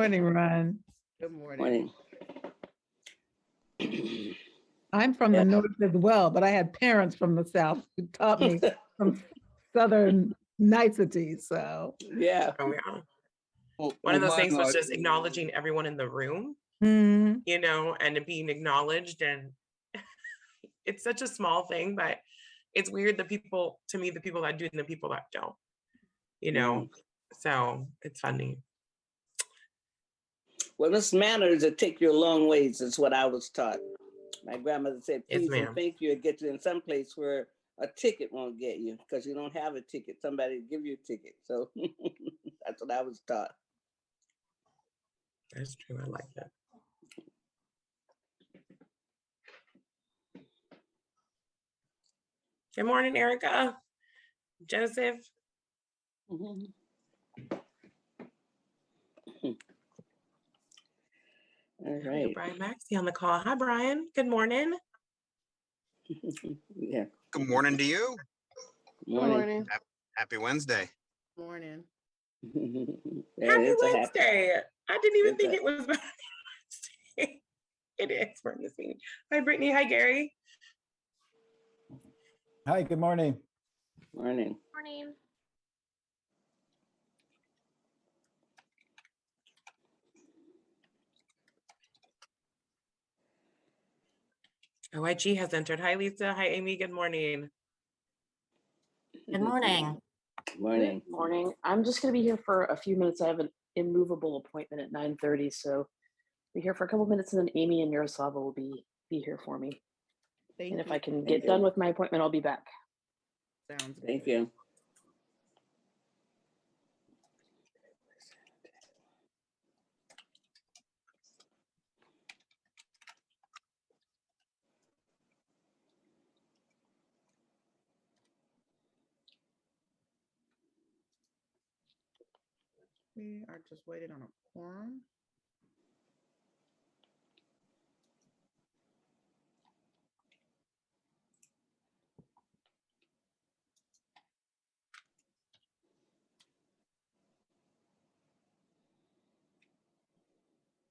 morning, Ron. Good morning. Morning. I'm from the North as well, but I had parents from the South who taught me some Southern niceties. So Yeah. Oh, yeah. One of those things was just acknowledging everyone in the room, you know, and being acknowledged. And it's such a small thing, but it's weird. The people that do and the people that don't, you know, so it's funny. Well, this manners that take you a long ways is what I was taught. My grandmother said, please and thank you, and get you in some place where a ticket won't get you because you don't have a ticket. Somebody will give you a ticket. So that's what I was taught. That's true. I like that. Good morning, Erica. Joseph. All right. Brian Maxey on the call. Hi, Brian. Good morning. Yeah. Good morning to you. Morning. Happy Wednesday. Morning. Happy Wednesday. I didn't even think it was Wednesday. It is. We're in this meeting. Hi, Brittany. Hi, Gary. Hi, good morning. Morning. Morning. OIG has entered. Hi, Lisa. Hi, Amy. Good morning. Good morning. Morning. Good morning. I'm just going to be here for a few minutes. I have an immovable appointment at 9:30, so be here for a couple minutes, and then Amy and Miroslava will be here for me. Thank and you. if I can get done with my appointment, I'll be back. Sounds good. Thank you. We are just waiting on a quorum.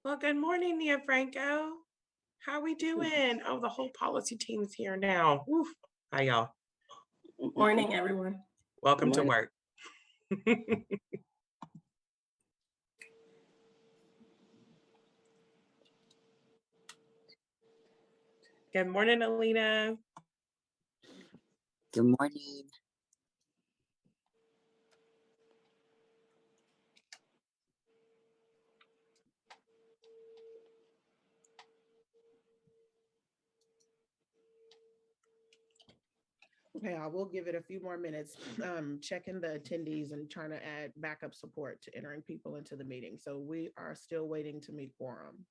Well, good morning, Nia Franco. How we doing? Oh, the whole policy team's here now. Oof. Hi, y'all. Morning, everyone. Welcome to work. Good morning, Alina. Good morning. Okay, I will give it a few more minutes, checking the attendees and trying to add backup support to entering people into the meeting. So we are still waiting to meet quorum.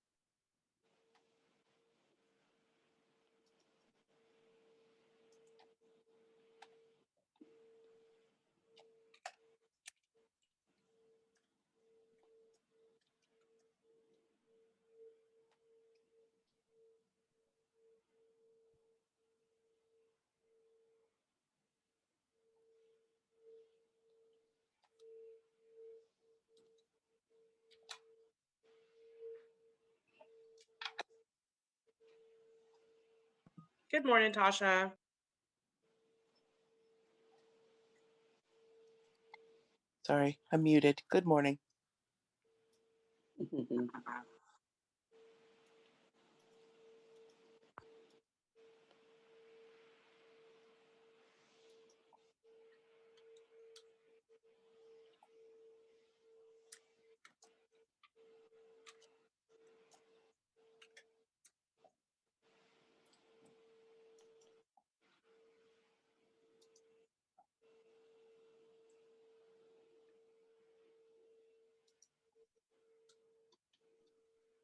Good morning, Tasha. Sorry, I'm muted. Good morning.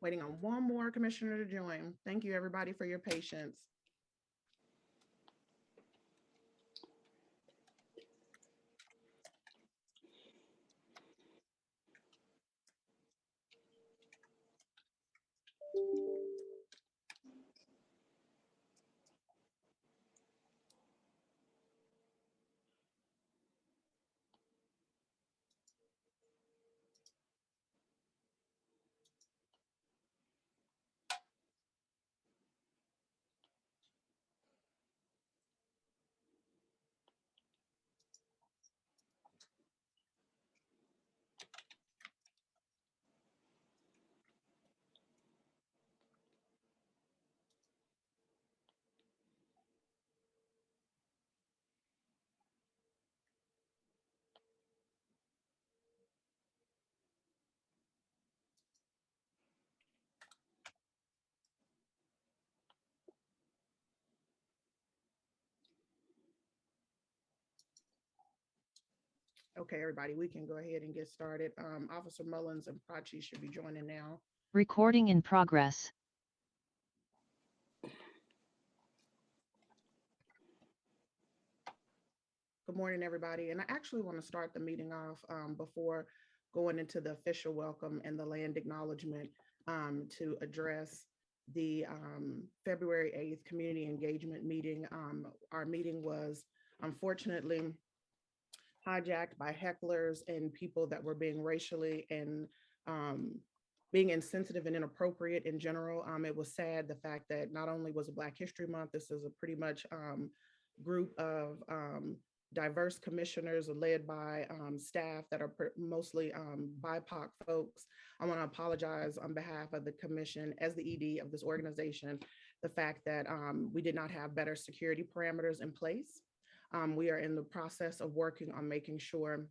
Waiting on one more commissioner to join. Thank you, everybody, for your patience. Okay, everybody, we can go ahead and get started. Officer Mullins and Prachi should be joining now. Recording in progress. Good morning, everybody. And I actually want to start the meeting off before going into the official welcome and the land acknowledgement to address the February 8th community engagement meeting. Our meeting was unfortunately hijacked by hecklers and people that were being racially and being insensitive and inappropriate in general. It was sad, the fact that not only was it Black History Month, this is a pretty much group of diverse commissioners led by staff that are mostly BIPOC folks. I want to apologize on behalf of the commission as the ED of this organization, the fact that we did not have better security parameters in place. We are in the process of working on making sure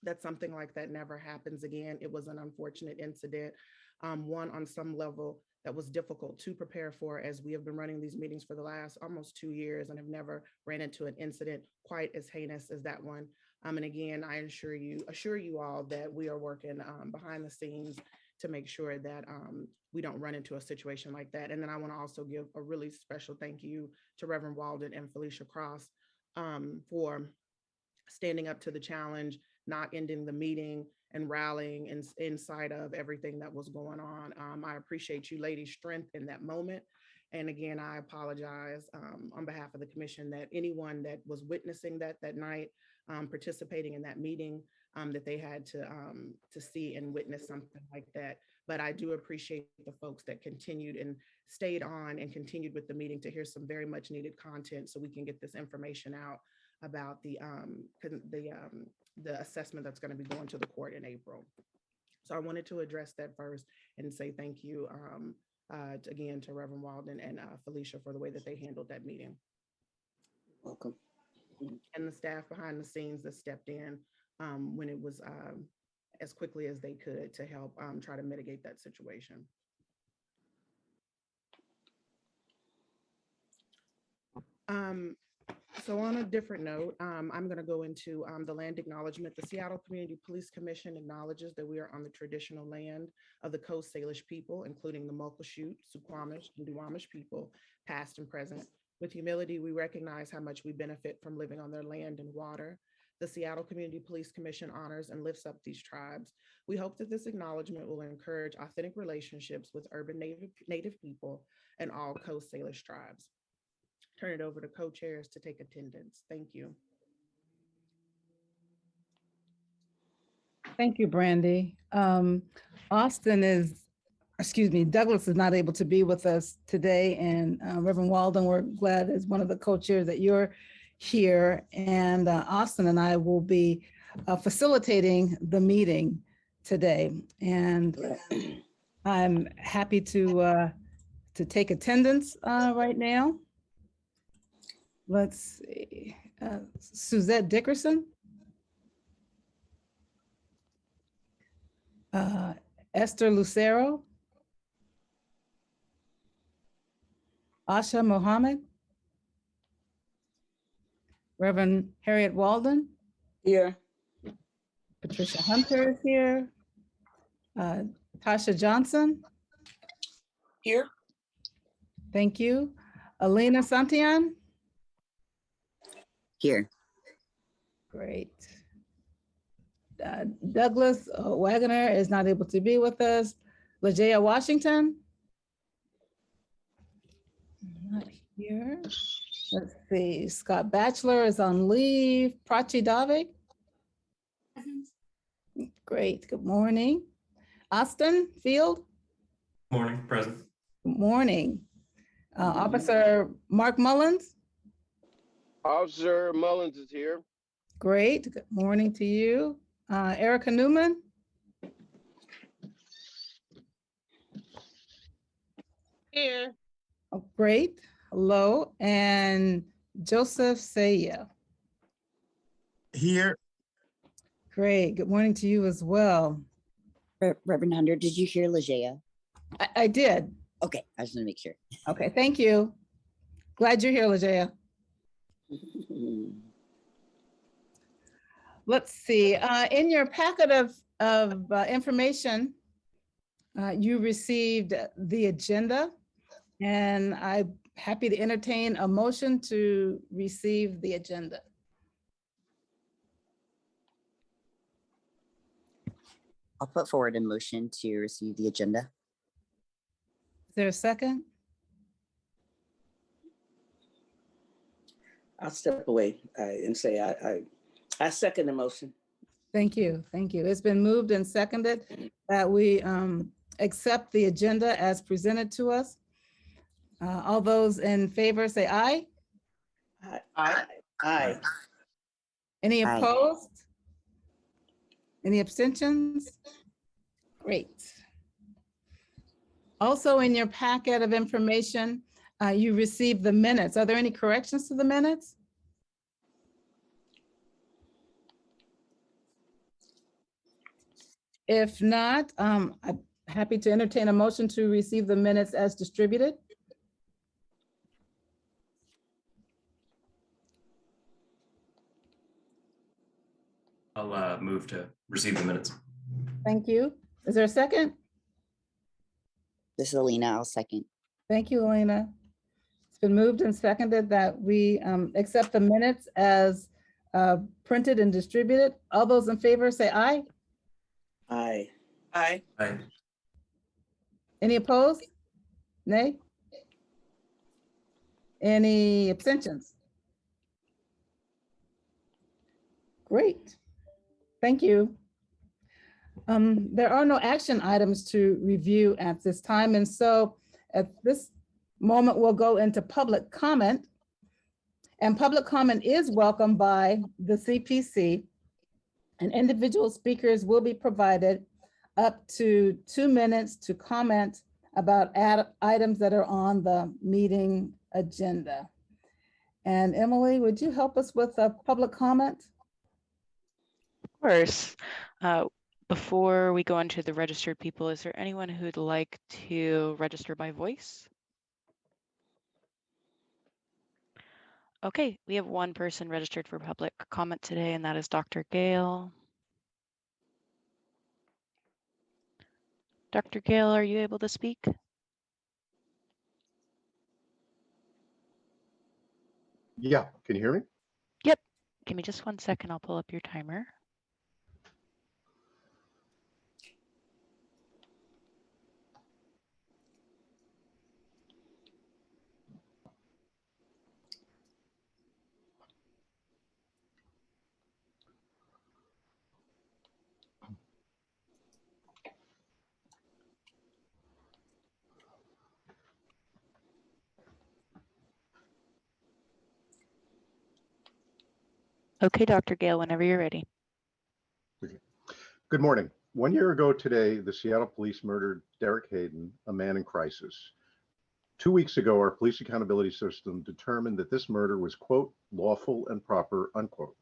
that something like that never happens again. It was an unfortunate incident, one on some level that was difficult to prepare for, as we have been running these meetings for the last almost 2 years and have never ran into an incident quite as heinous as that one. And again, I assure you all that we are working behind the scenes to make sure that we don't run into a situation like that. And then I want to also give a really special thank you to Reverend Walden and Felicia Cross for standing up to the challenge, not ending the meeting and rallying in sight of everything that was going on. I appreciate you ladies' strength in that moment. And again, I apologize on behalf of the commission that anyone that was witnessing that night, participating in that meeting, that they had to see and witness something like that. But I do appreciate the folks that continued and stayed on and continued with the meeting to hear some very much needed content so we can get this information out about the assessment that's going to be going to the court in April. So I wanted to address that first and say thank you again to Reverend Walden and Felicia for the way that they handled that meeting. Welcome. And the staff behind the scenes that stepped in when it was as quickly as they could to help try to mitigate that situation. So on a different note, I'm going to go into the land acknowledgement. The Seattle Community Police Commission acknowledges that we are on the traditional land of the Coast Salish people, including the Muckleshoot, Suquamish, and Duwamish people, past and present. With humility, we recognize how much we benefit from living on their land and water. The Seattle Community Police Commission honors and lifts up these tribes. We hope that this acknowledgement will encourage authentic relationships with urban Native people and all Coast Salish tribes. Turn it over to co-chairs to take attendance. Thank you. Thank you, Brandy. Douglas is not able to be with us today, and Reverend Walden, we're glad as one of the co-chairs that you're here, and Austin and I will be facilitating the meeting today, and I'm happy to take attendance right now. Let's see, Suzette Dickerson. Esther Lucero. Asha Mohammed. Reverend Harriet Walden. Here. Patricia Hunter is here. Tasha Johnson. Here. Thank you. Alina Santian. Here. Great. Douglas Wagner is not able to be with us. Lajaya Washington. Not here. Let's see. Scott Batchelor is on leave. Prachi Davik. Great. Good morning. Austin Field. Morning, present. Good morning. Officer Mark Mullins. Officer Mullins is here. Great. Good morning to you. Erica Newman. Here. Oh, great. Hello. And Joseph Saya. Here. Great. Good morning to you as well. Reverend Hunter, did you hear Lajaya? I did. Okay, I just want to make sure. Okay, thank you. Glad you're here, Lajaya. Let's see, in your packet of information, you received the agenda, and I'm happy to entertain a motion to receive the agenda. I'll put forward a motion to receive the agenda. Is there a second? I'll step away and say I second the motion. Thank you. Thank you. It's been moved and seconded that we accept the agenda as presented to us. All those in favor say aye. Aye. Any Aye. opposed? Any abstentions? Great. Also in your packet of information, you received the minutes. Are there any corrections to the minutes? If not, I'm happy to entertain a motion to receive the minutes as distributed. I'll move to receive the minutes. Thank you. Is there a second? This is Alina. I'll second. Thank you, Elena. It's been moved and seconded that we accept the minutes as printed and distributed. All those in favor say aye. Aye. Aye. Aye. Any opposed? Nay? Any abstentions? Great. Thank you. There are no action items to review at this time, and so at this moment, we'll go into public comment. And public comment is welcomed by the CPC, and individual speakers will be provided up to 2 minutes to comment about items that are on the meeting agenda. And Emily, would you help us with a public comment? Of course. Before we go into the registered people, is there anyone who'd like to register by voice? Okay, we have one person registered for public comment today, and that is Dr. Gale. Dr. Gale, are you able to speak? Yeah, can you hear me? Yep. Give me just 1 second. I'll pull up your timer. Okay, Dr. Gale, whenever you're ready. Okay. Good morning. 1 year ago today, the Seattle police murdered Derek Hayden, a man in crisis. 2 weeks ago, our police accountability system determined that this murder was, quote, lawful and proper, unquote.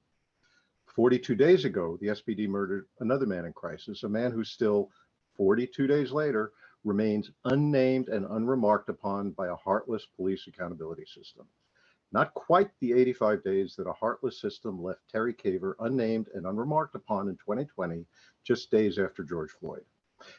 42 days ago, the SPD murdered another man in crisis, a man who still, 42 days later, remains unnamed and unremarked upon by a heartless police accountability system. Not quite the 85 days that a heartless system left Terry Caver unnamed and unremarked upon in 2020, just days after George Floyd.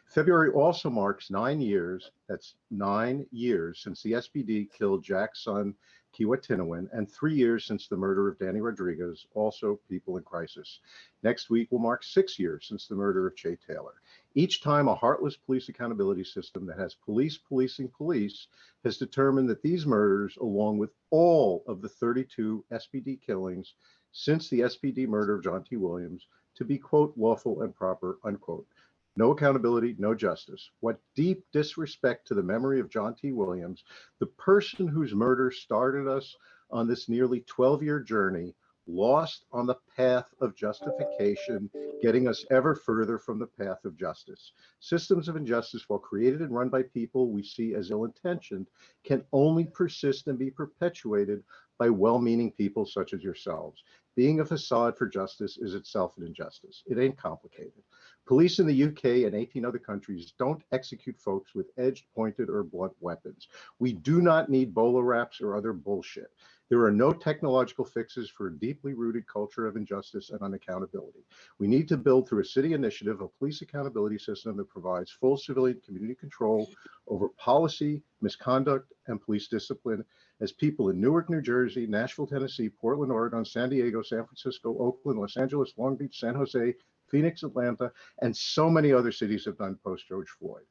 February also marks 9 years, that's 9 years since the SPD killed Jack's son, Kiwa-Tinawin, and 3 years since the murder of Danny Rodriguez, also people in crisis. Next week will mark 6 years since the murder of Che Taylor. Each time a heartless police accountability system that has police policing police has determined that these murders, along with all of the 32 SPD killings since the SPD murder of John T. Williams, to be, quote, lawful and proper, unquote. No accountability, no justice. What deep disrespect to the memory of John T. Williams, the person whose murder started us on this nearly 12-year journey, lost on the path of justification, getting us ever further from the path of justice. Systems of injustice, while created and run by people we see as ill-intentioned, can only persist and be perpetuated by well-meaning people such as yourselves. Being a facade for justice is itself an injustice. It ain't complicated. Police in the UK and 18 other countries don't execute folks with edged, pointed, or blunt weapons. We do not need bolo wraps or other bullshit. There are no technological fixes for a deeply rooted culture of injustice and unaccountability. We need to build through a city initiative a police accountability system that provides full civilian community control over policy, misconduct, and police discipline as people in Newark, New Jersey, Nashville, Tennessee, Portland, Oregon, San Diego, San Francisco, Oakland, Los Angeles, Long Beach, San Jose, Phoenix, Atlanta, and so many other cities have done post George Floyd.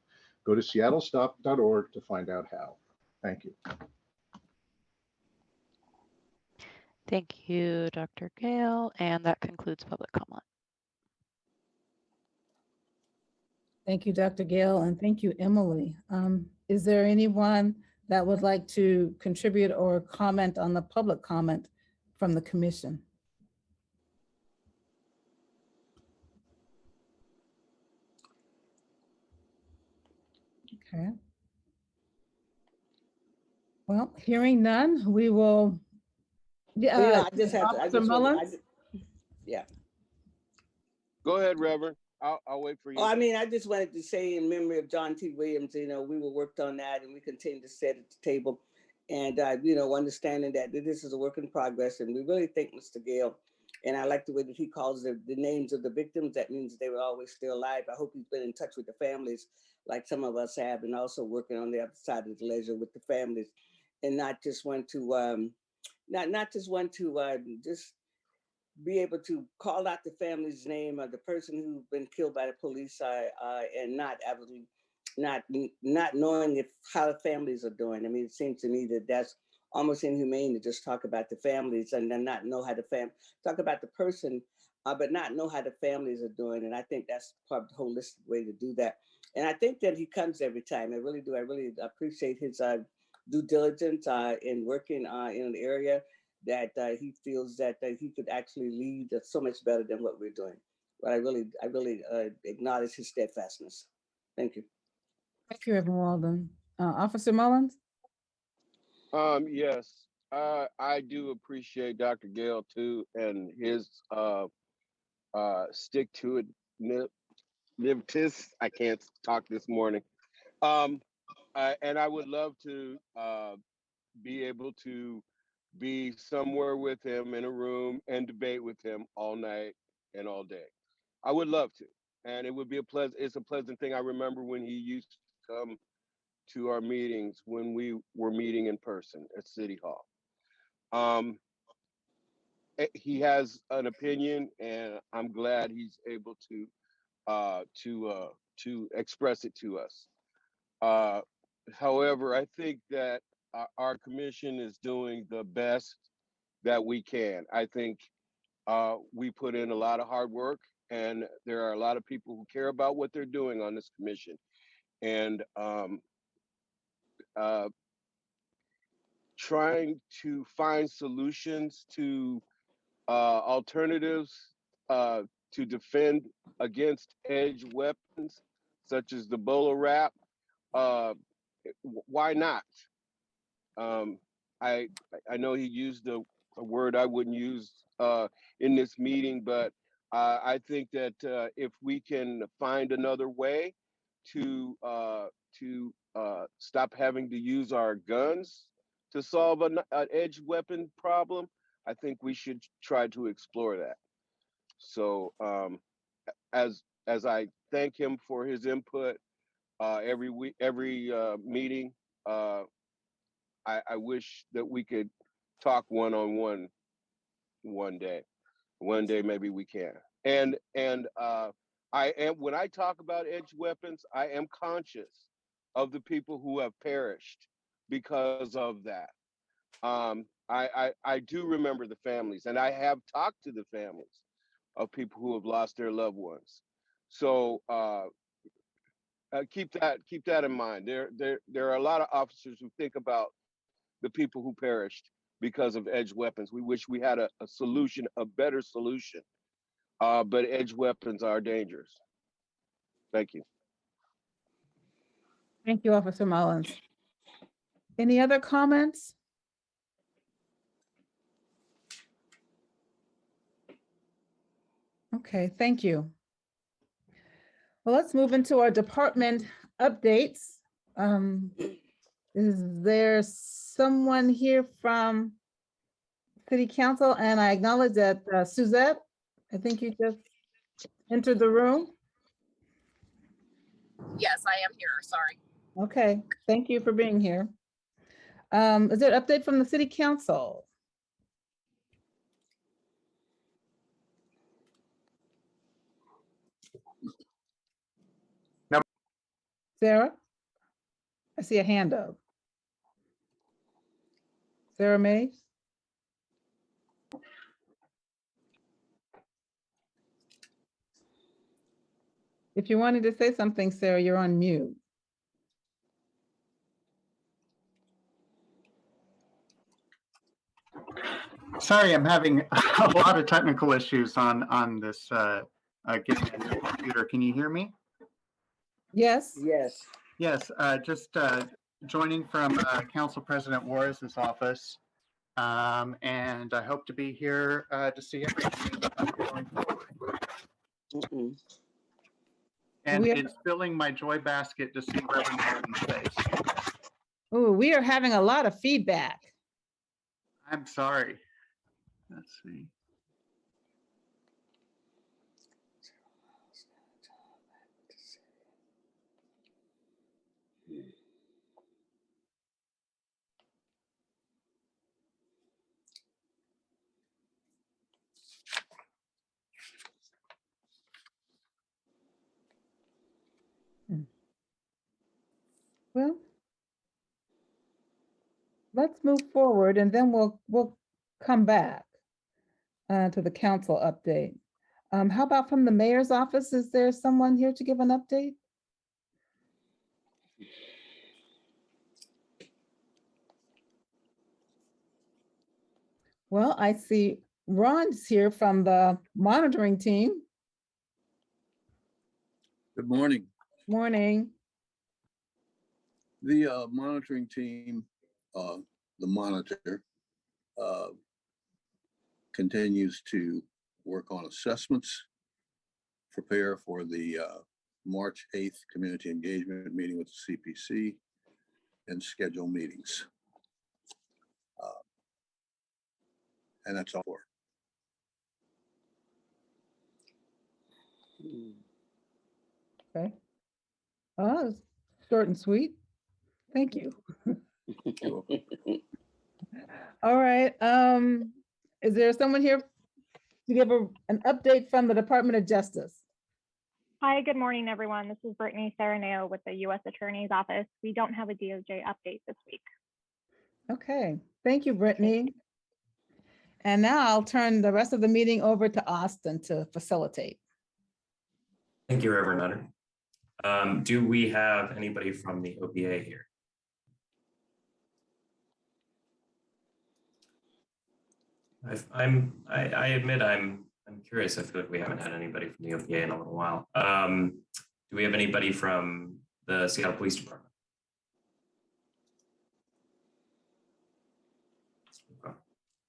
Go to seattlestop.org to find out how. Thank you. Thank you, Dr. Gale, and that concludes public comment. Thank you, Dr. Gale, and thank you, Emily. Is there anyone that would like to contribute or comment on the public comment from the commission? Okay. Well, hearing none, we will. Yeah, I just yeah. Go ahead, Reverend. I'll wait for you. Oh, I mean, I just wanted to say in memory of John T. Williams, we were worked on that and we continue to sit at the table and, understanding that this is a work in progress. And we really thank Mr. Gale. And I like the way that he calls the names of the victims. That means they were always still alive. I hope he's been in touch with the families like some of us have, and also working on the other side of the ledger with the families, and not just want to, just be able to call out the family's name of the person who's been killed by the police, and not knowing how the families are doing. I mean, it seems to me that that's almost inhumane to just talk about the families and then not know how talk about the person, but not know how the families are doing. And I think that's part of the holistic way to do that. And I think that he comes every time. I really do. I really appreciate his due diligence in working in an area that he feels that he could actually lead so much better than what we're doing. But I really acknowledge his steadfastness. Thank you. Thank you, Reverend Walden. Officer Mullins? Yes, I do appreciate Dr. Gale too, and his stick to it nivtis. I can't talk this morning. And I would love to be able to be somewhere with him in a room and debate with him all night and all day. I would love to, and it would be it's a pleasant thing. I remember when he used to come to our meetings when we were meeting in person at City Hall. He has an opinion, and I'm glad he's able to express it to us. However, I think that our commission is doing the best that we can. I think we put in a lot of hard work, and there are a lot of people who care about what they're doing on this commission. And trying to find solutions to alternatives to defend against edge weapons, such as the bolo wrap. Why not? I know he used a word I wouldn't use in this meeting, but I think that if we can find another way to stop having to use our guns to solve an edge weapon problem, I think we should try to explore that. So as I thank him for his input every week, every meeting, I wish that we could talk one-on-one one day. One day maybe we can. And when I talk about edge weapons, I am conscious of the people who have perished because of that. I do remember the families, and I have talked to the families of people who have lost their loved ones. So keep that in mind. There are a lot of officers who think about the people who perished because of edge weapons. We wish we had a solution, a better solution, but edge weapons are dangerous. Thank you. Thank you, Officer Mullins. Any other comments? Okay, thank you. Well, let's move into our department updates. Is there someone here from City Council, and I acknowledge that Suzette, I think you just entered the room. Yes, I am here. Sorry. Okay, thank you for being here. Is there an update from the City Council? No. Sarah? I see a hand up. Sarah Mays? If you wanted to say something, Sarah, you're on mute. Sorry, I'm having a lot of technical issues on this getting a new computer. Can you hear me? Yes. Yes. Yes, just joining from Council President Juarez's office. And I hope to be here to see everything going forward. And it's filling my joy basket to see Reverend Martin's face. Oh, we are having a lot of feedback. I'm sorry. Let's see. Well, let's move forward and then we'll come back to the council update. How about from the mayor's office? Is there someone here to give an update? Well, I see Ron's here from the monitoring team. Good morning. Morning. The monitoring team, the monitor, continues to work on assessments, prepare for the March 8th community engagement meeting with the CPC, and schedule meetings. And that's all for. Okay. Oh, short and sweet. Thank you. All right. Is there someone here to give an update from the Department of Justice? Hi, good morning, everyone. This is Brittany Sereneo with the U.S. Attorney's Office. We don't have a DOJ update this week. Okay, thank you, Brittany. And now I'll turn the rest of the meeting over to Austin to facilitate. Thank you, Reverend Nutter. Do we have anybody from the OPA here? I admit I'm curious. I feel like we haven't had anybody from the OPA in a little while. Do we have anybody from the Seattle Police Department?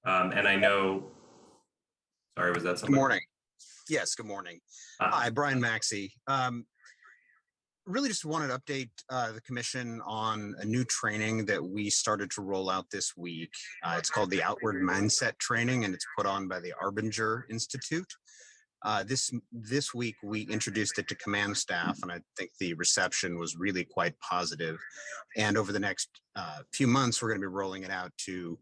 And I know, sorry, was that something? Good morning. Yes, good morning. Hi, Brian Maxey. Really just wanted to update the commission on a new training that we started to roll out this week. It's called the Outward Mindset Training, and it's put on by the Arbinger Institute. This week, we introduced it to command staff, and I think the reception was really quite positive. And over the next few months, we're going to be rolling it out to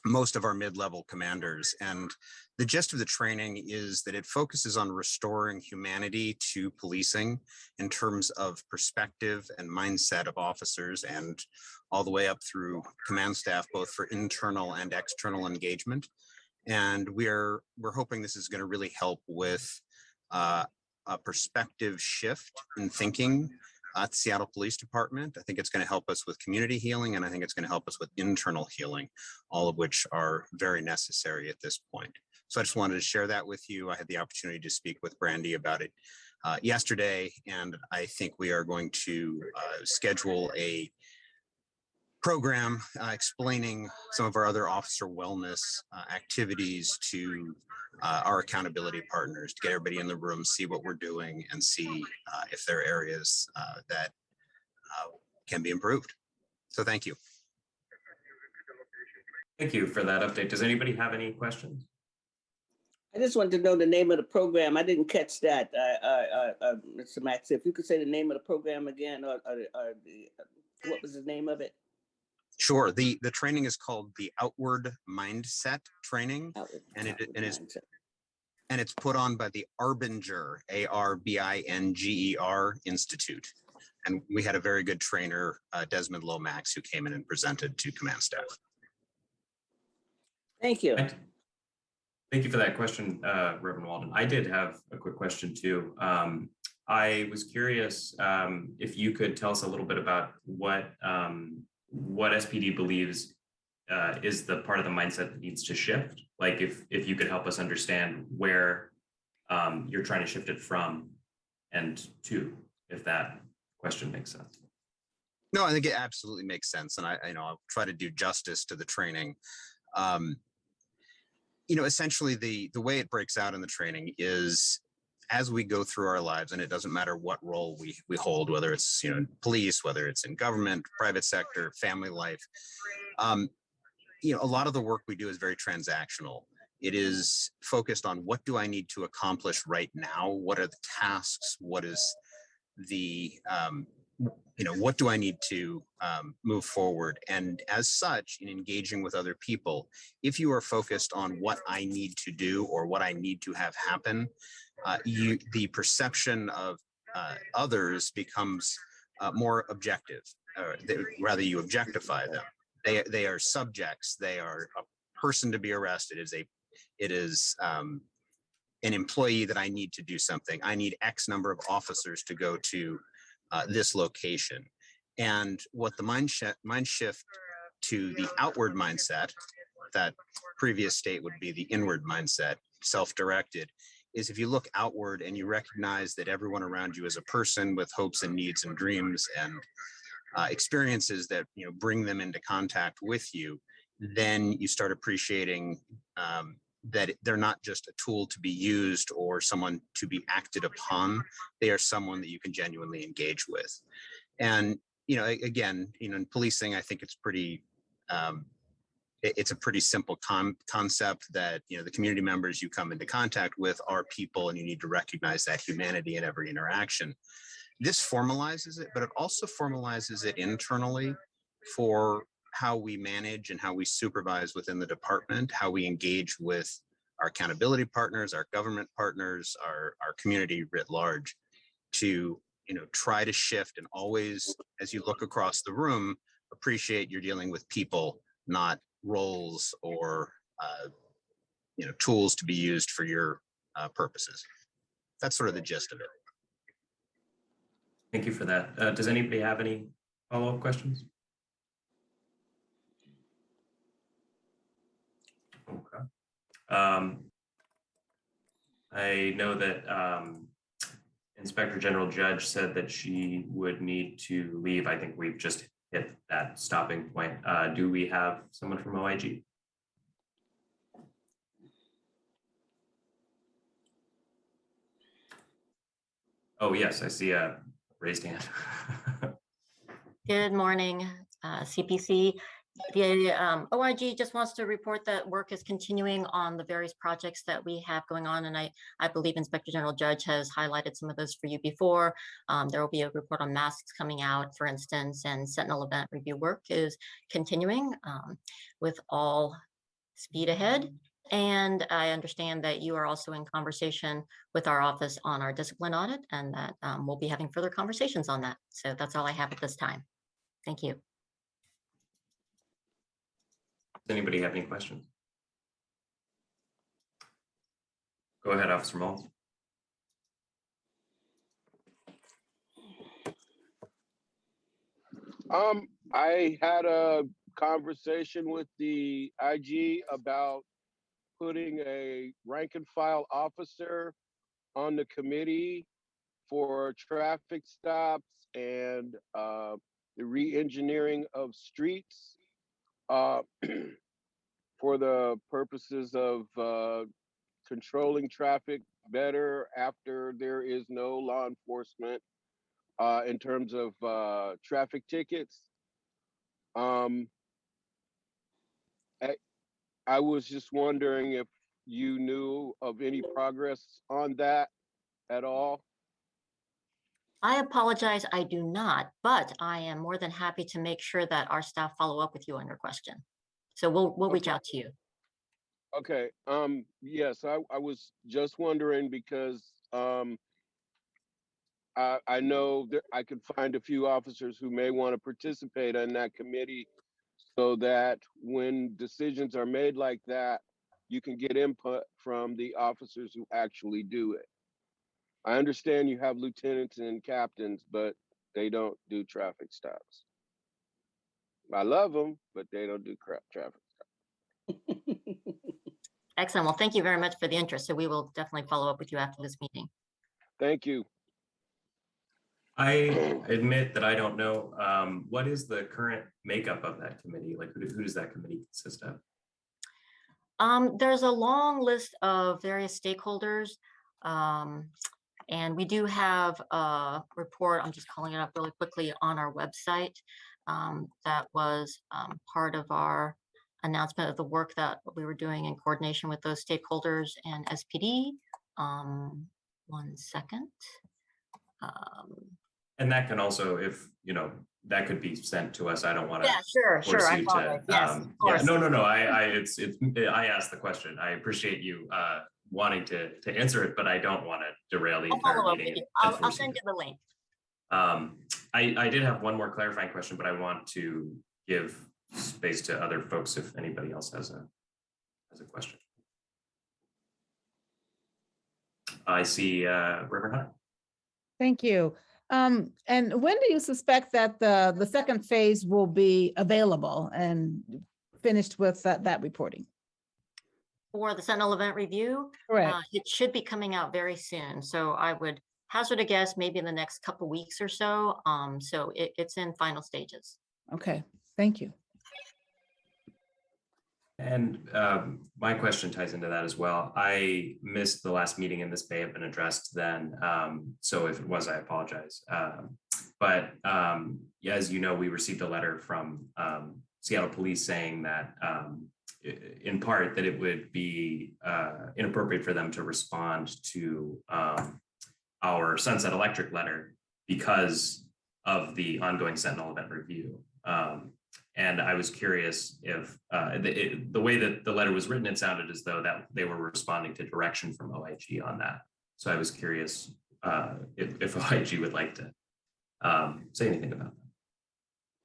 most of our mid-level commanders. And the gist of the training is that it focuses on restoring humanity to policing in terms of perspective and mindset of officers, and all the way up through command staff, both for internal and external engagement. And we're hoping this is going to really help with a perspective shift in thinking at the Seattle Police Department. I think it's going to help us with community healing, and I think it's going to help us with internal healing, all of which are very necessary at this point. So I just wanted to share that with you. I had the opportunity to speak with Brandy about it yesterday, and I think we are going to schedule a program explaining some of our other officer wellness activities to our accountability partners, to get everybody in the room, see what we're doing, and see if there are areas that can be improved. So thank you. Thank you for that update. Does anybody have any questions? I just wanted to know the name of the program. I didn't catch that, Mr. Max. If you could say the name of the program again, or what was the name of it? Sure. The training is called the Outward Mindset Training, and it's put on by the Arbinger, ARBINGER Institute. And we had a very good trainer, Desmond Lomax, who came in and presented to command staff. Thank you. Thank you for that question, Reverend Walden. I did have a quick question too. I was curious if you could tell us a little bit about what SPD believes is the part of the mindset that needs to shift. Like if you could help us understand where you're trying to shift it from and to, if that question makes sense. No, I think it absolutely makes sense. And I'll try to do justice to the training. Essentially the way it breaks out in the training is as we go through our lives, and it doesn't matter what role we hold, whether it's police, whether it's in government, private sector, family life, a lot of the work we do is very transactional. It is focused on what do I need to accomplish right now? What are the tasks? What is the what do I need to move forward? And as such, in engaging with other people, if you are focused on what I need to do or what I need to have happen, the perception of others becomes more objective, or rather you objectify them. They are subjects. They are a person to be arrested. It is an employee that I need to do something. I need X number of officers to go to this location. And what the mind shift to the outward mindset, that previous state would be the inward mindset, self-directed, is if you look outward and you recognize that everyone around you is a person with hopes and needs and dreams and experiences that bring them into contact with you, then you start appreciating that they're not just a tool to be used or someone to be acted upon. They are someone that you can genuinely engage with. And, again, in policing, I think it's pretty, it's a pretty simple concept that, the community members you come into contact with are people, and you need to recognize that humanity in every interaction. This formalizes it, but it also formalizes it internally for how we manage and how we supervise within the department, how we engage with our accountability partners, our government partners, our community writ large, to try to shift and always, as you look across the room, appreciate you're dealing with people, not roles or tools to be used for your purposes. That's sort of the gist of it. Thank you for that. Does anybody have any follow-up questions? Okay. I know that Inspector General Judge said that she would need to leave. I think we've just hit that stopping point. Do we have someone from OIG? Oh, yes, I see a raised hand. Good morning, CPC. The OIG just wants to report that work is continuing on the various projects that we have going on. And I believe Inspector General Judge has highlighted some of those for you before. There will be a report on masks coming out, for instance, and Sentinel event review work is continuing with all speed ahead. And I understand that you are also in conversation with our office on our discipline audit, and that we'll be having further conversations on that. So that's all I have at this time. Thank you. Does anybody have any questions? Go ahead, Officer Malls. I had a conversation with the IG about putting a rank and file officer on the committee for traffic stops and the re-engineering of streets for the purposes of controlling traffic better after there is no law enforcement in terms of traffic tickets. I was just wondering if you knew of any progress on that at all. I apologize, I do not, but I am more than happy to make sure that our staff follow up with you on your question. So we'll reach out to you. Okay. Yes, I was just wondering because I know that I could find a few officers who may want to participate in that committee so that when decisions are made like that, you can get input from the officers who actually do it. I understand you have lieutenants and captains, but they don't do traffic stops. I love them, but they don't do traffic stops. Excellent. Well, thank you very much for the interest. So we will definitely follow up with you after this meeting. Thank you. I admit that I don't know. What is the current makeup of that committee? Like, who does that committee consist of? There's a long list of various stakeholders. And we do have a report, I'm just calling it up really quickly, on our website. That was part of our announcement of the work that we were doing in coordination with those stakeholders and SPD. 1 second. And that can also, if, you know, that could be sent to us. I don't want to. Yeah, sure. I apologize. Yes, yeah, no. I asked the question. I appreciate you wanting to answer it, but I don't want to derail the entire meeting. I'll send you the link. I did have one more clarifying question, but I want to give space to other folks if anybody else has a question. I see Reverend Hunt. Thank you. And when do you suspect that the second phase will be available and finished with that reporting? For the Sentinel event review, Correct. It should be coming out very soon. So I would hazard a guess, maybe in the next couple weeks or so. So it's in final stages. Okay, thank you. And my question ties into that as well. I missed the last meeting and this may have been addressed then. So if it was, I apologize. But as you know, we received a letter from Seattle Police saying that in part that it would be inappropriate for them to respond to our Sunset Electric letter because of the ongoing Sentinel event review. And I was curious if the way that the letter was written, it sounded as though that they were responding to direction from OIG on that. So I was curious if OIG would like to say anything about that.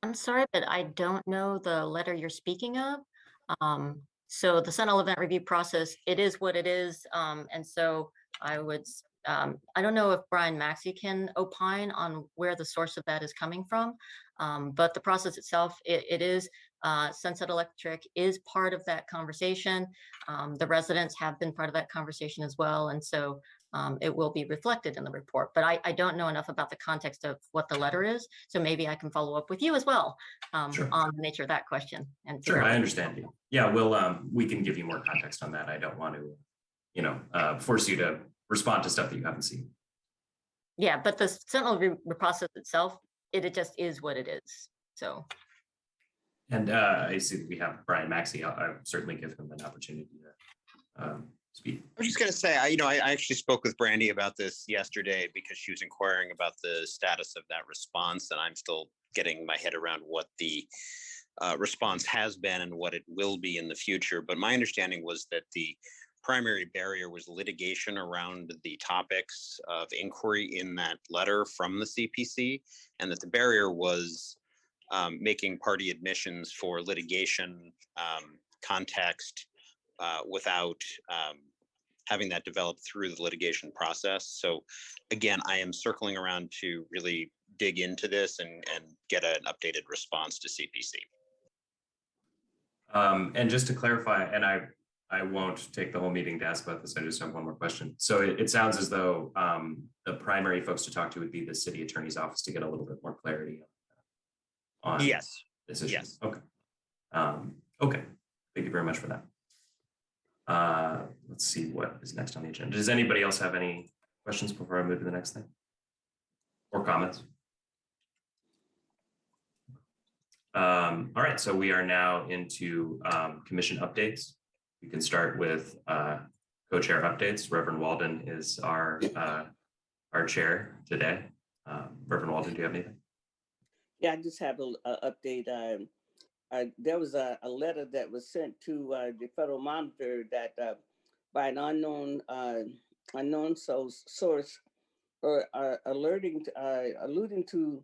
I'm sorry, but I don't know the letter you're speaking of. So the Sentinel event review process, it is what it is. And so I would, I don't know if Brian Maxey can opine on where the source of that is coming from. But the process itself, it is, Sunset Electric is part of that conversation. The residents have been part of that conversation as well. And so it will be reflected in the report, but I don't know enough about the context of what the letter is. So maybe I can follow up with you as well Sure. on the nature of that question. And Sure, I understand you. Yeah, we can give you more context on that. I don't want to, force you to respond to stuff that you haven't seen. Yeah, but the Sentinel review process itself, it just is what it is. So. And I see that we have Brian Maxey. I'll certainly give him an opportunity to speak. I was just going to say, I actually spoke with Brandy about this yesterday because she was inquiring about the status of that response, and I'm still getting my head around what the response has been and what it will be in the future. But my understanding was that the primary barrier was litigation around the topics of inquiry in that letter from the CPC, and that the barrier was making party admissions for litigation context without having that develop through the litigation process. So again, I am circling around to really dig into this and get an updated response to CPC. And just to clarify, and I won't take the whole meeting to ask about this. I just have one more question. So it sounds as though the primary folks to talk to would be the city attorney's office to get a little bit more clarity on yes. This issue. Yes. Okay. Okay. Thank you very much for that. Let's see what is next on the agenda. Does anybody else have any questions before I move to the next thing? Or comments? All right, so we are now into commission updates. we can start with co-chair updates. Reverend Walden is our chair today. Reverend Walden, do you have anything? Yeah, I just have a update. There was a letter that was sent to the federal monitor that by an unknown source, or alluding to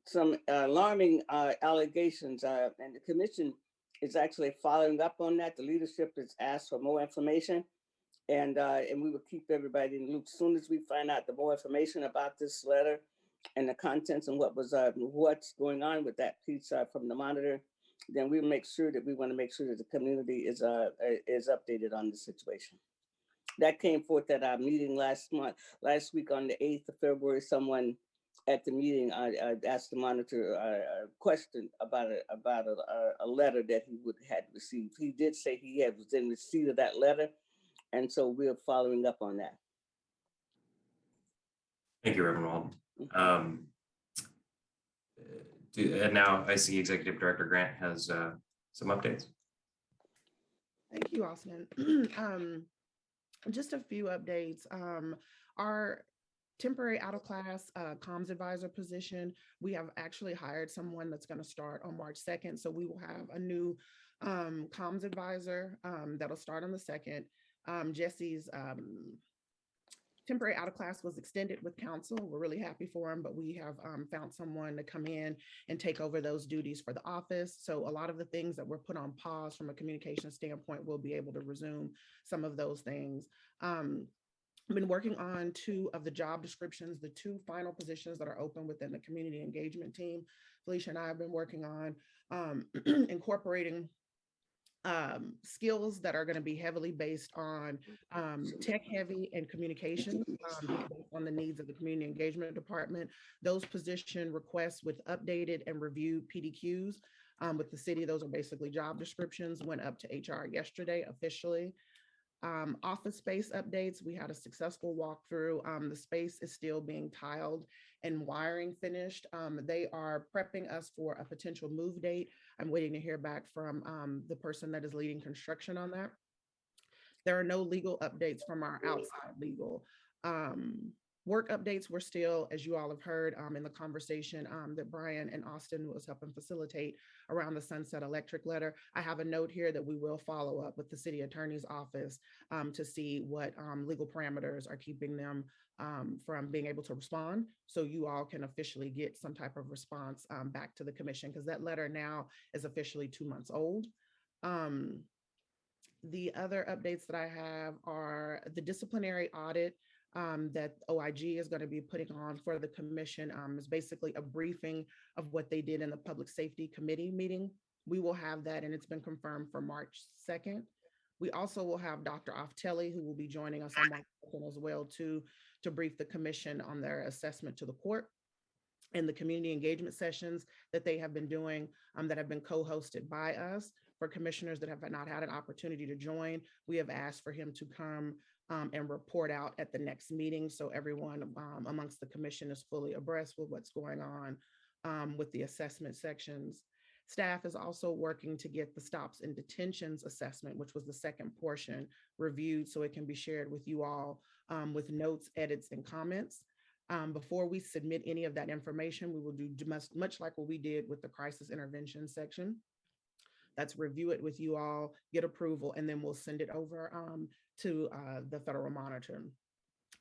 some alarming allegations, and the commission is actually following up on that. The leadership has asked for more information, and we will keep everybody in the loop. As soon as we find out the more information about this letter and the contents and what's going on with that piece from the monitor, then we want to make sure that the community is updated on the situation. That came forth at our meeting last week on the 8th of February. Someone at the meeting, I asked the monitor a question about a letter that he had received. He did say he was in receipt of that letter, and so we're following up on that. Thank you, Reverend Walden. And now I see Executive Director Grant has some updates. Thank you, Austin. Just a few updates. Our temporary out of class comms advisor position, we have actually hired someone that's going to start on March 2nd. So we will have a new comms advisor that'll start on the 2nd. Jesse's temporary out of class was extended with council. We're really happy for him, but we have found someone to come in and take over those duties for the office. So a lot of the things that were put on pause from a communication standpoint, we'll be able to resume some of those things. I've been working on 2 of the job descriptions, the 2 final positions that are open within the community engagement team. Felicia and I have been working on incorporating skills that are going to be heavily based on tech heavy and communication based on the needs of the community engagement department. Those position requests with updated and reviewed PDQs with the city, those are basically job descriptions, went up to HR yesterday officially. Office space updates, we had a successful walkthrough. The space is still being tiled and wiring finished. They are prepping us for a potential move date. I'm waiting to hear back from the person that is leading construction on that. There are no legal updates from our outside legal. Work updates, we're still, as you all have heard in the conversation that Brian and Austin was helping facilitate around the Sunset Electric letter. I have a note here that we will follow up with the city attorney's office to see what legal parameters are keeping them from being able to respond. So you all can officially get some type of response back to the commission, because that letter now is officially 2 months old. The other updates that I have are the disciplinary audit that OIG is going to be putting on for the commission is basically a briefing of what they did in the Public Safety Committee meeting. We will have that, and it's been confirmed for March 2nd. We also will have Dr. Oftelli, who will be joining us on March 2nd as well to brief the commission on their assessment to the court and the community engagement sessions that they have been doing that have been co-hosted by us. For commissioners that have not had an opportunity to join, we have asked for him to come and report out at the next meeting, so everyone amongst the commission is fully abreast with what's going on with the assessment sections. Staff is also working to get the stops and detentions assessment, which was the second portion, reviewed so it can be shared with you all with notes, edits, and comments. Before we submit any of that information, we will do much like what we did with the crisis intervention section. That's review it with you all, get approval, and then we'll send it over to the federal monitor.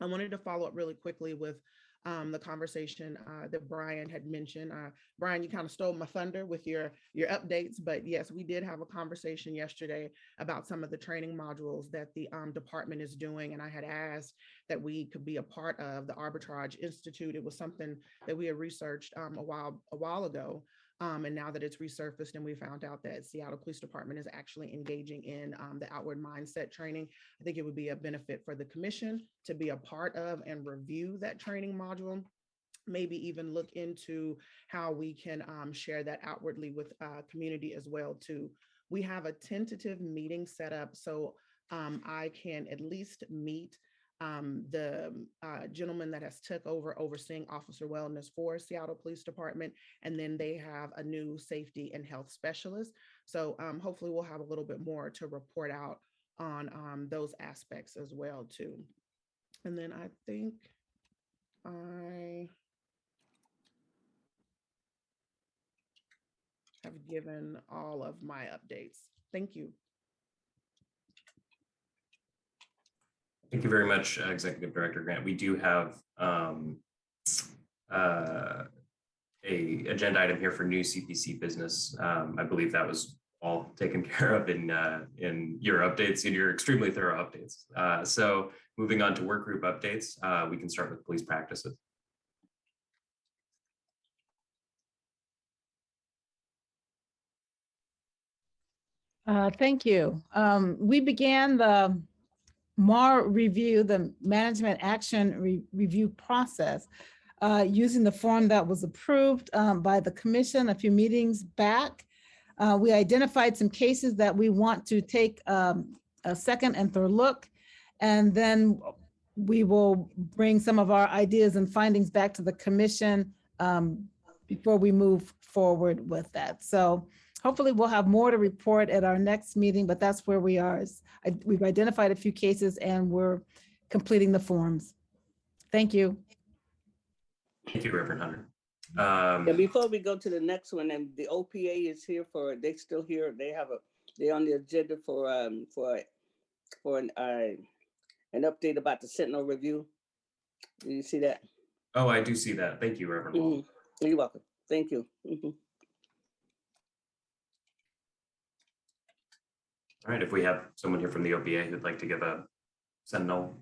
I wanted to follow up really quickly with the conversation that Brian had mentioned. Brian, you kind of stole my thunder with your updates, but yes, we did have a conversation yesterday about some of the training modules that the department is doing, and I had asked that we could be a part of the Arbitrage Institute. It was something that we had researched a while ago. And now that it's resurfaced and we found out that Seattle Police Department is actually engaging in the outward mindset training, I think it would be a benefit for the commission to be a part of and review that training module, maybe even look into how we can share that outwardly with community as well too. We have a tentative meeting set up so I can at least meet the gentleman that has took over overseeing officer wellness for Seattle Police Department, and then they have a new safety and health specialist. So hopefully we'll have a little bit more to report out on those aspects as well too. And then I think I have given all of my updates. Thank you. Thank you very much, Executive Director Grant. We do have a agenda item here for new CPC business. I believe that was all taken care of in your updates, in your extremely thorough updates. So moving on to work group updates, we can start with police practices. Thank you. We began the MAR review, the management action review process, using the form that was approved by the commission a few meetings back. We identified some cases that we want to take a second and third look, and then we will bring some of our ideas and findings back to the commission before we move forward with that. So hopefully we'll have more to report at our next meeting, but that's where we are. We've identified a few cases and we're completing the forms. Thank you. Thank you, Reverend Hunter. Yeah, before we go to the next one, and the OPA is here for, they still here. They're on the agenda for an update about the Sentinel review. Do you see that? Oh, I do see that. Thank you, Reverend Wall. You're welcome. Thank you. All right, if we have someone here from the OPA who'd like to give a Sentinel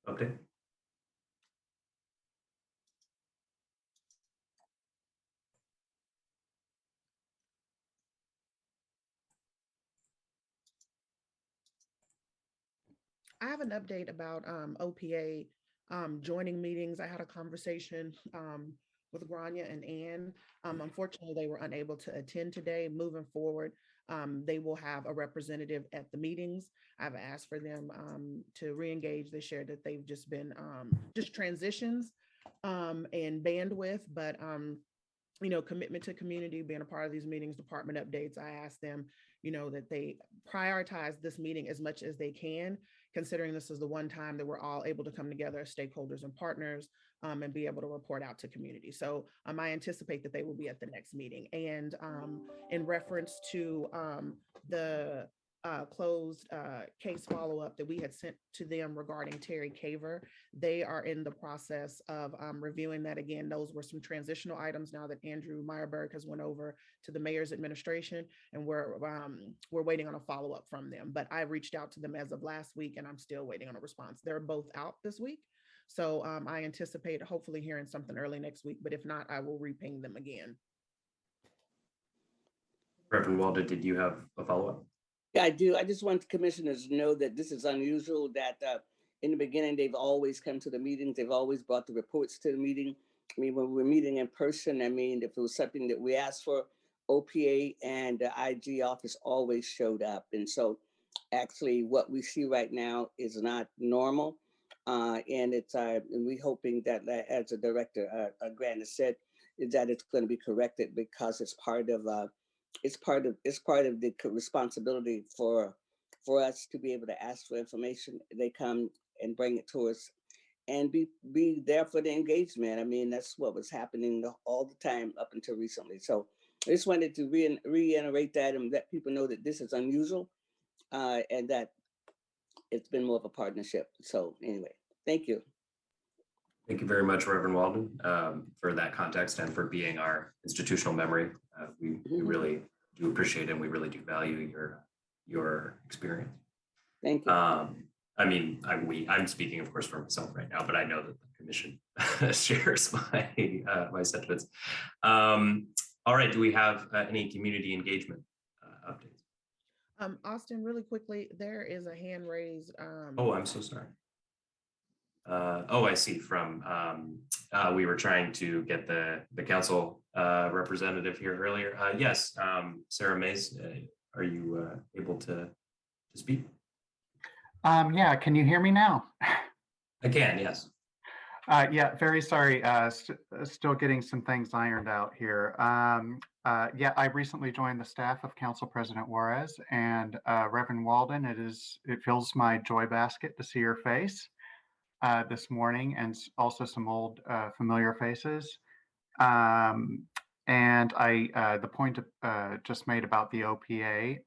update. I have an update about OPA joining meetings. I had a conversation with Grania and Ann. Unfortunately, they were unable to attend today. Moving forward, they will have a representative at the meetings. I've asked for them to re-engage. They shared that they've just been just transitions and bandwidth, but commitment to community, being a part of these meetings, department updates. I asked them, that they prioritize this meeting as much as they can, considering this is the one time that we're all able to come together as stakeholders and partners and be able to report out to community. So I anticipate that they will be at the next meeting. And in reference to the closed case follow-up that we had sent to them regarding Terry Caver, they are in the process of reviewing that again. Those were some transitional items now that Andrew Meyerberg has went over to the mayor's administration, and we're waiting on a follow-up from them. But I reached out to them as of last week, and I'm still waiting on a response. They're both out this week. So I anticipate hopefully hearing something early next week, but if not, I will re-ping them again. Reverend Walden, did you have a follow-up? Yeah, I do. I just want the commissioners to know that this is unusual, that in the beginning, they've always come to the meetings. They've always brought the reports to the meeting. I mean, when we're meeting in person, I mean, if it was something that we asked for, OPA and the IG office always showed up. And so actually what we see right now is not normal. And it's and we're hoping that, as the director Grant has said, is that it's going to be corrected, because it's part of the responsibility for us to be able to ask for information. They come and bring it to us and be there for the engagement. I mean, that's what was happening all the time up until recently. So I just wanted to reiterate that and let people know that this is unusual and that it's been more of a partnership. So anyway, thank you. Thank you very much, Reverend Walden, for that context and for being our institutional memory. We really do appreciate it, and we really do value your experience. Thank you. I mean, I'm speaking, of course, for myself right now, but I know that the commission shares my sentiments. All right, do we have any community engagement updates? Austin, really quickly, there is a hand raised. Oh, I'm so sorry. Oh, I see. From we were trying to get the council representative here earlier. Yes, Sarah Mays, are you able to speak? Yeah, can you hear me now? I can, yes. Yeah, very sorry. Still getting some things ironed out here. Yeah, I recently joined the staff of Council President Juarez and Reverend Walden. It fills my joy basket to see your face this morning, and also some old familiar faces. And the point just made about the OPA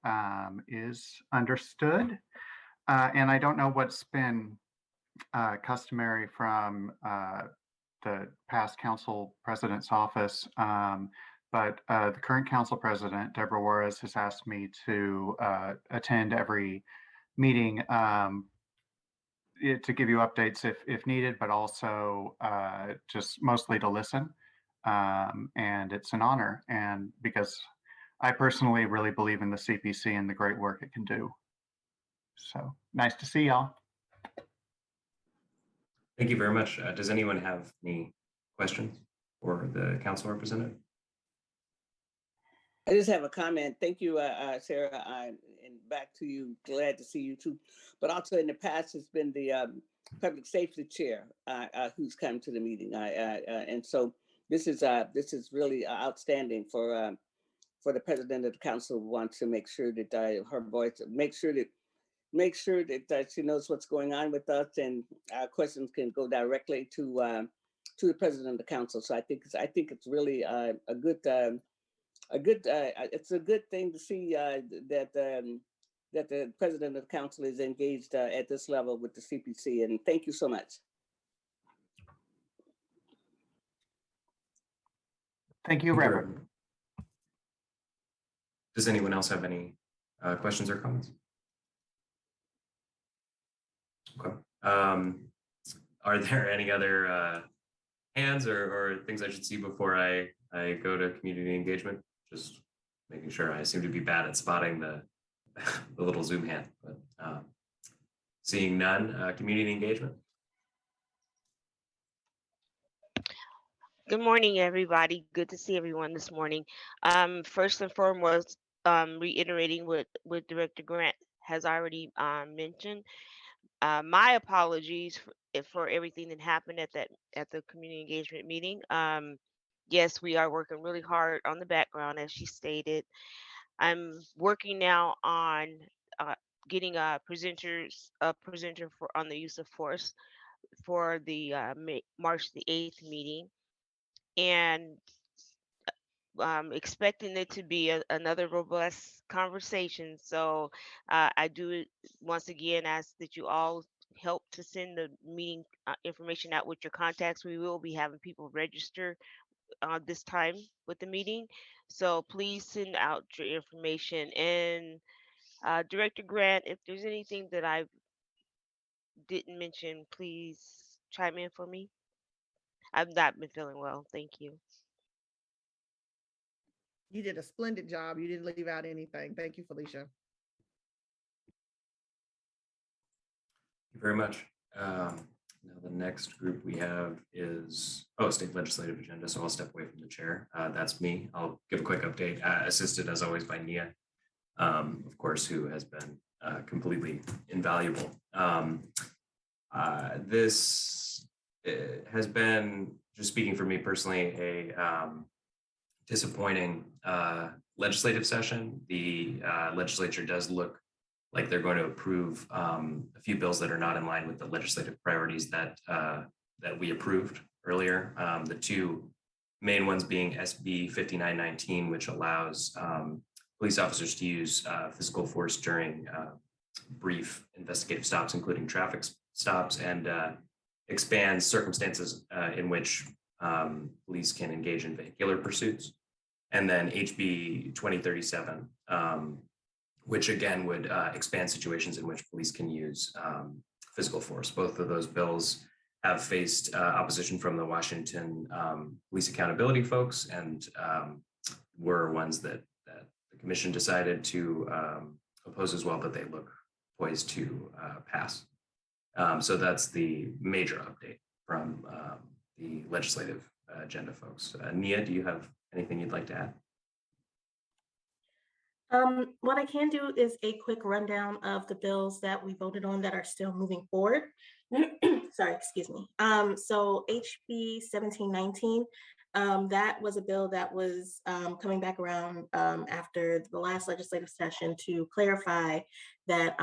is understood. And I don't know what's been customary from the past council president's office, but the current council president, Deborah Juarez, has asked me to attend every meeting to give you updates if needed, but also just mostly to listen. And it's an honor, and because I personally really believe in the CPC and the great work it can do. So nice to see y'all. Thank you very much. Does anyone have any questions for the council representative? I just have a comment. Thank you, Sarah, and back to you. Glad to see you too. But also in the past, it's been the public safety chair who's come to the meeting. And so this is really outstanding for the president of the council. Wants to make sure that her voice, make sure that she knows what's going on with us, and our questions can go directly to the president of the council. So I think it's really a good thing to see that the president of the council is engaged at this level with the CPC. And thank you so much. Thank you, Reverend. Does anyone else have any questions or comments? Okay. Are there any other hands or things I should see before I go to community engagement? Just making sure. I seem to be bad at spotting the little Zoom hand, but seeing none, community engagement. Good morning, everybody. Good to see everyone this morning. First and foremost, reiterating what Director Grant has already mentioned. My apologies for everything that happened at the community engagement meeting. Yes, we are working really hard on the background, as she stated. I'm working now on getting a presenter on the use of force for the March the 8th meeting, and expecting it to be another robust conversation. So I do once again ask that you all help to send the meeting information out with your contacts. We will be having people register this time with the meeting. So please send out your information. And Director Grant, if there's anything that I didn't mention, please chime in for me. I've not been feeling well. Thank you. You did a splendid job. You didn't leave out anything. Thank you, Felicia. Thank you very much. Now the next group we have is, state legislative agenda. So I'll step away from the chair. That's me. I'll give a quick update, assisted as always by Nia, of course, who has been completely invaluable. This has been, just speaking for me personally, a disappointing legislative session. The legislature does look like they're going to approve a few bills that are not in line with the legislative priorities that we approved earlier. The two main ones being SB 5919, which allows police officers to use physical force during brief investigative stops, including traffic stops, and expands circumstances in which police can engage in vehicular pursuits. And then HB 2037, which again would expand situations in which police can use physical force. Both of those bills have faced opposition from the Washington police accountability folks, and were ones that the commission decided to oppose as well, but they look poised to pass. So that's the major update from the legislative agenda folks. Nia, do you have anything you'd like to add? What I can do is a quick rundown of the bills that we voted on that are still moving forward. sorry, excuse me. So HB 1719, that was a bill that was coming back around after the last legislative session to clarify that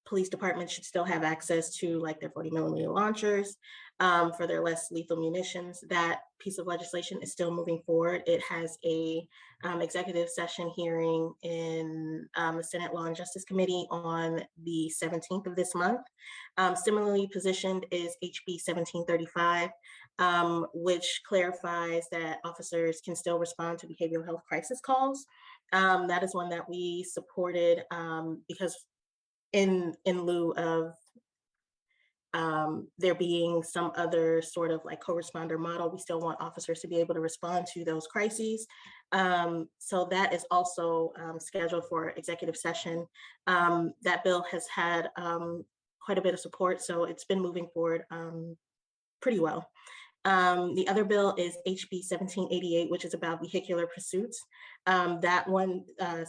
police departments should still have access to like their 40mm launchers for their less lethal munitions. That piece of legislation is still moving forward. It has a executive session hearing in the Senate Law and Justice Committee on the 17th of this month. Similarly positioned is HB 1735, which clarifies that officers can still respond to behavioral health crisis calls. That is one that we supported because in lieu of there being some other sort of like co-responder model, we still want officers to be able to respond to those crises. So that is also scheduled for executive session. That bill has had quite a bit of support, so it's been moving forward pretty well. The other bill is HB 1788, which is about vehicular pursuits. That one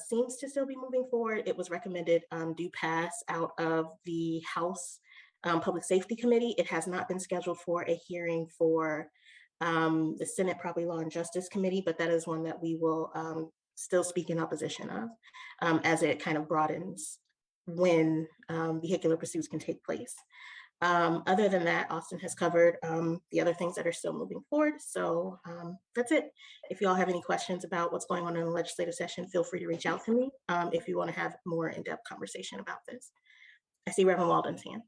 seems to still be moving forward. It was recommended do pass out of the House Public Safety Committee. It has not been scheduled for a hearing for the Senate Property Law and Justice Committee, but that is one that we will still speak in opposition of as it kind of broadens when vehicular pursuits can take place. Other than that, Austin has covered the other things that are still moving forward. So that's it. If you all have any questions about what's going on in the legislative session, feel free to reach out to me if you want to have more in-depth conversation about this. I see Reverend Walden's hand.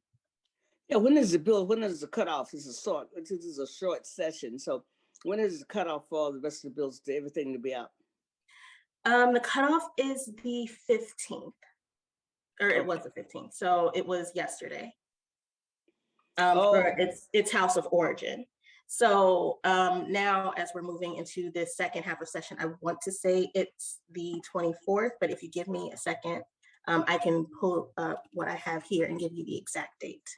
Yeah, when is the bill? When is the cutoff? This is a short session. So when is the cutoff for all the rest of the bills to everything to be out? The cutoff is the 15th, or it was the 15th. So it was yesterday. For its house of origin. So now as we're moving into the second half of session, I want to say it's the 24th, but if you give me a second, I can pull up what I have here and give you the exact date.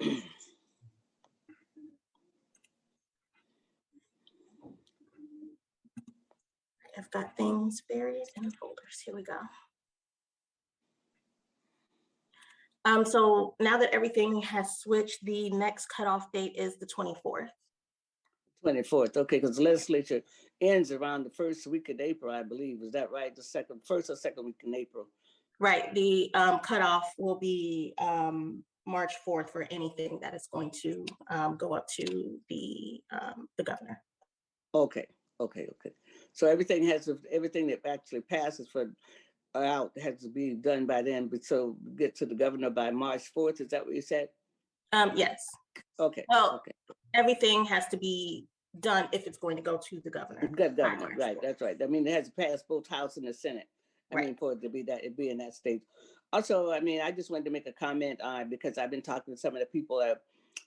I've got things buried in folders. Here we go. So now that everything has switched, the next cutoff date is the 24th. 24th, okay, because the legislature ends around the first week of April, I believe. Is that right? The first or second week in April. Right. The cutoff will be March 4th for anything that is going to go up to the governor. Okay. So everything that actually passes for out has to be done by then, but so get to the governor by March 4th. Is that what you said? Yes. Okay. Well, okay. Everything has to be done if it's going to go to the governor. Governor, right? That's right. I mean, it has to pass both House and the Senate. I mean, for it to be that, it be in that stage. Also, I mean, I just wanted to make a comment because I've been talking to some of the people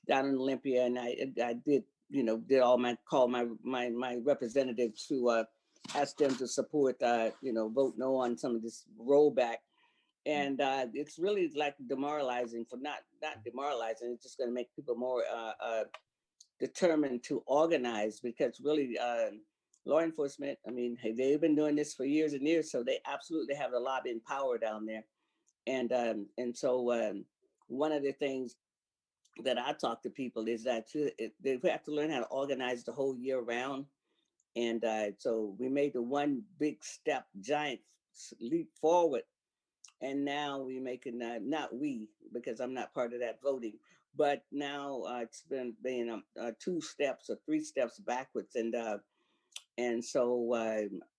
down in Olympia, and I did, call my representatives to ask them to support, vote no on some of this rollback. And it's really like demoralizing for not demoralizing. It's just going to make people more determined to organize, because really law enforcement, I mean, hey, they've been doing this for years and years, so they absolutely have the lobbying power down there. And so one of the things that I talk to people is that they have to learn how to organize the whole year round. And so we made the one big step, giant leap forward. And now we're making, not we, because I'm not part of that voting, but now it's been 2 steps or 3 steps backwards. And so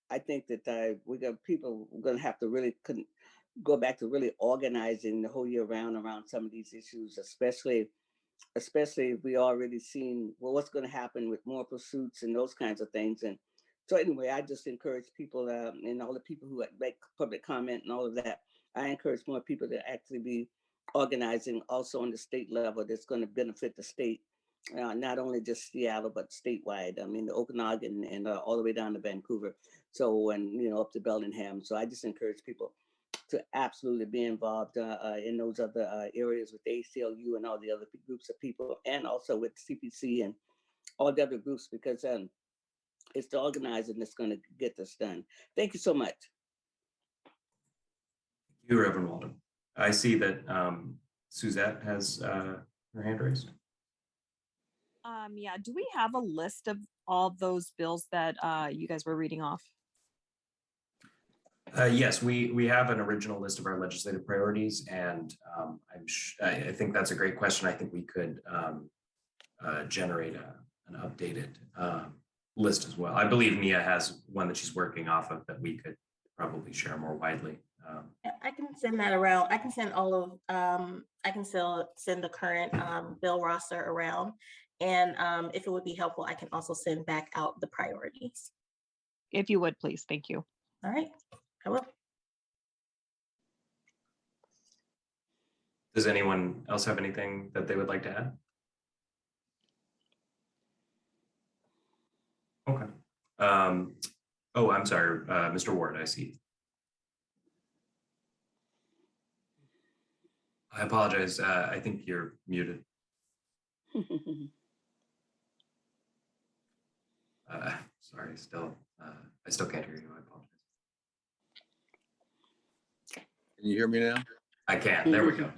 I think that people are going to have to really go back to really organizing the whole year round around some of these issues, especially if we already seen, well, what's going to happen with more pursuits and those kinds of things. And so anyway, I just encourage people and all the people who make public comment and all of that, I encourage more people to actually be organizing also on the state level that's going to benefit the state, not only just Seattle, but statewide. I mean, the Okanagan and all the way down to Vancouver. So, and, up to Bellingham. So I just encourage people to absolutely be involved in those other areas with ACLU and all the other groups of people, and also with CPC and all the other groups, because it's the organizing that's going to get this done. Thank you so much. Thank you, Reverend Walden. I see that Suzette has her hand raised. Yeah, do we have a list of all those bills that you guys were reading off? Yes, we have an original list of our legislative priorities, and I think that's a great question. I think we could generate an updated list as well. I believe Mia has one that she's working off of that we could probably share more widely. I can send that around. I can send all of, I can still send the current bill roster around. And if it would be helpful, I can also send back out the priorities. If you would, please. Thank you. All right, I will. Does anyone else have anything that they would like to add? Okay. Oh, I'm sorry, Mr. Ward, I see. I apologize. I think you're muted. Sorry, I still can't hear you. I apologize. Can you hear me now? I can. There we go.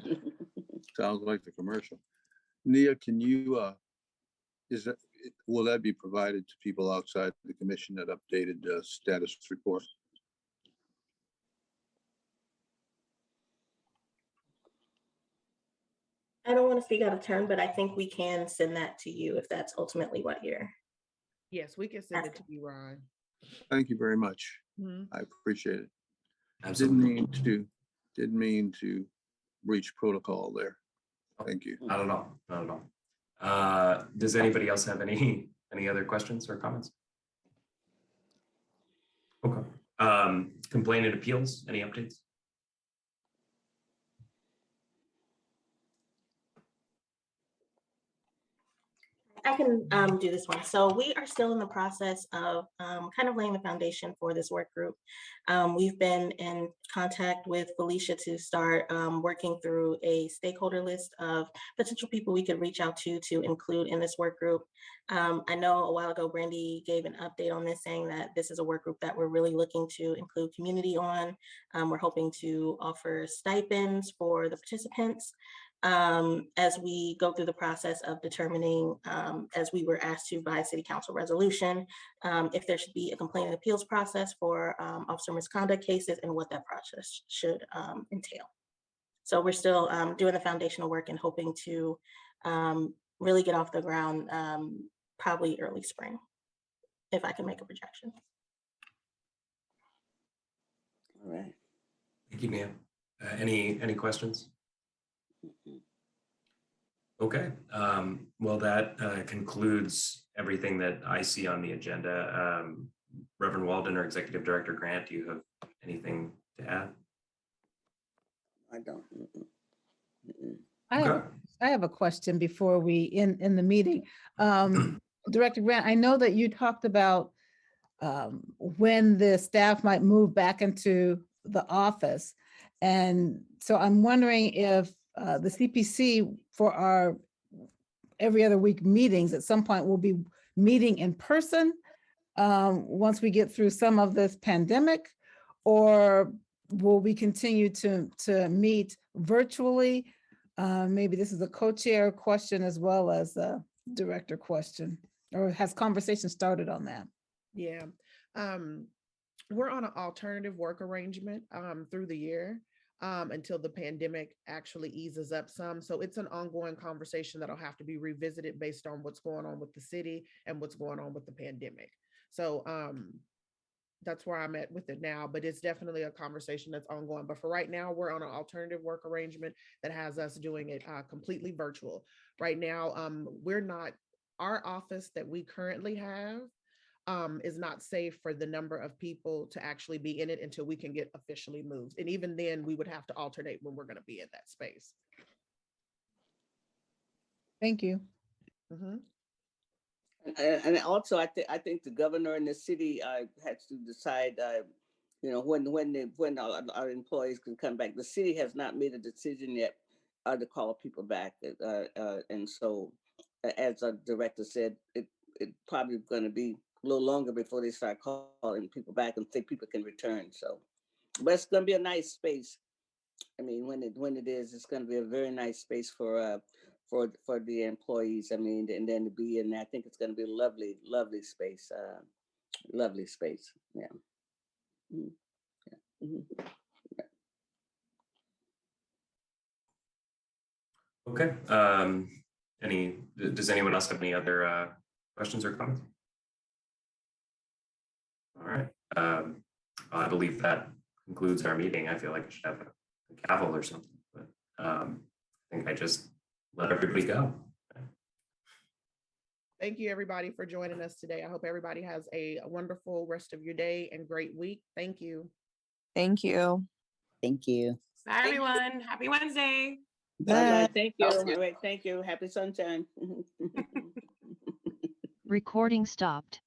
Sounds like the commercial. Nia, can you, will that be provided to people outside the commission, that updated status report? I don't want to speak out of turn, but I think we can send that to you if that's ultimately what you're. Yes, we can send it to you, Ron. Thank you very much. I appreciate it. Absolutely. Didn't mean to breach protocol there. Thank you. Not at all. Not at all. Does anybody else have any other questions or comments? Okay. Complaint and appeals, any updates? I can do this one. So we are still in the process of kind of laying the foundation for this work group. We've been in contact with Felicia to start working through a stakeholder list of potential people we could reach out to include in this work group. I know a while ago, Brandy gave an update on this, saying that this is a work group that we're really looking to include community on. We're hoping to offer stipends for the participants. As we go through the process of determining, as we were asked to by City Council resolution, if there should be a complaint and appeals process for officer misconduct cases and what that process should entail. So we're still doing the foundational work and hoping to really get off the ground probably early spring, if I can make a projection. All right. Thank you, Mia. Any questions? Okay, well, that concludes everything that I see on the agenda. Reverend Walden or Executive Director Grant, do you have anything to add? I don't. I have a question before we end the meeting. Director Grant, I know that you talked about when the staff might move back into the office. And so I'm wondering if the CPC for our every other week meetings at some point will be meeting in person once we get through some of this pandemic, or will we continue to meet virtually? Maybe this is a co-chair question as well as a director question, or has conversation started on that? Yeah, we're on an alternative work arrangement through the year. Until the pandemic actually eases up some. So it's an ongoing conversation that'll have to be revisited based on what's going on with the city and what's going on with the pandemic. So that's where I'm at with it now, but it's definitely a conversation that's ongoing. But for right now, we're on an alternative work arrangement that has us doing it completely virtual. Right now, our office that we currently have is not safe for the number of people to actually be in it until we can get officially moved. And even then we would have to alternate when we're going to be in that space. Thank you. And also, I think the governor and the city has to decide, when our employees can come back. The city has not made a decision yet to call people back. And so, as our director said, it probably going to be a little longer before they start calling people back and think people can return. So, but it's going to be a nice space. I mean, when it is, it's going to be a very nice space for for the employees. I mean, and then to be in, I think it's going to be a lovely, lovely space. Lovely space. Yeah. Mhm. Yeah. Mhm. Okay. Does anyone else have any other questions or comments? All right. I believe that concludes our meeting. I feel like I should have a gavel or something, but I think I just let everybody go. Thank you, everybody, for joining us today. I hope everybody has a wonderful rest of your day and great week. Thank you. Thank you. Thank you. Bye, everyone. Happy Wednesday. Bye. Thank you. All right. Thank you. Happy sunshine. Recording stopped.